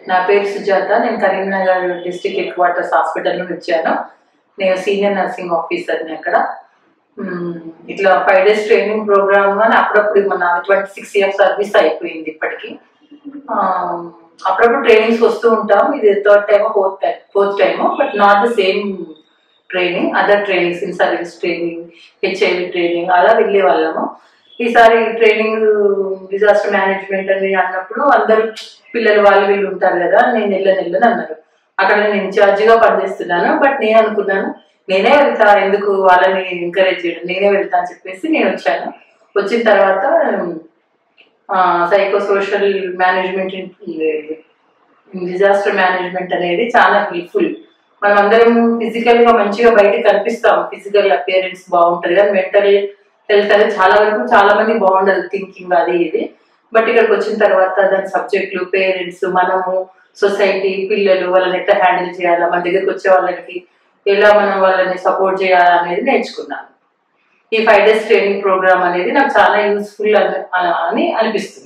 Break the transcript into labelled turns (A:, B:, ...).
A: నా పేరు సుజాత. నేను Karimnagar district head quarters hospital నుంచి వచ్చాను. నేను సీనియర్ నర్సింగ్ ఆఫీసర్ని అక్కడ. ఇట్లా 5 days ట్రైనింగ్ ప్రోగ్రామ్ అని అప్పుడప్పుడు మన 26 years సర్వీస్ అయిపోయింది ఇప్పటికి. అప్పుడప్పుడు ట్రైనింగ్స్ వస్తూ ఉంటాం. ఇది 3rd time, 4th time, but not the same training. Other trainings, in service training, HIV training అలా వెళ్ళే వాళ్ళము. ఈసారి ట్రైనింగ్ డిజాస్టర్ మేనేజ్మెంట్ అని అన్నప్పుడు అందరూ పిల్లలు వాళ్ళు వీళ్ళు ఉంటారు కదా, నేను వెళ్ళని అన్నారు. అక్కడ నేను ఇన్ఛార్జిగా పనిచేస్తున్నాను. బట్ నేను అనుకున్నాను నేనే వెళ్తా, ఎందుకు వాళ్ళని ఎంకరేజ్ చేయడం, నేనే వెళ్తా అని చెప్పేసి నేను వచ్చాను. వచ్చిన తర్వాత సైకోసోషల్ మేనేజ్మెంట్, డిజాస్టర్ మేనేజ్మెంట్ అనేది చాలా హెల్ప్ఫుల్. మనం అందరం ఫిజికల్గా మంచిగా బయటకు కనిపిస్తాం, ఫిజికల్ అపియరెన్స్ బాగుంటుంది, కానీ మెంటల్ హెల్త్ అనేది చాలా వరకు చాలా మంది బాగుండదు, థింకింగ్ అది ఇది. బట్ ఇక్కడికి వచ్చిన తర్వాత దాని సబ్జెక్టులు, పేరెంట్స్, మనము, సొసైటీ, పిల్లలు వాళ్ళని ఎట్లా హ్యాండిల్ చేయాలా, మన దగ్గరికి వచ్చే వాళ్ళకి ఎలా మనం వాళ్ళని సపోర్ట్ చేయాలా అనేది నేర్చుకున్నాను. ఈ 5 days ట్రైనింగ్ ప్రోగ్రామ్ అనేది నాకు చాలా యూస్ఫుల్ అని అనిపిస్తుంది.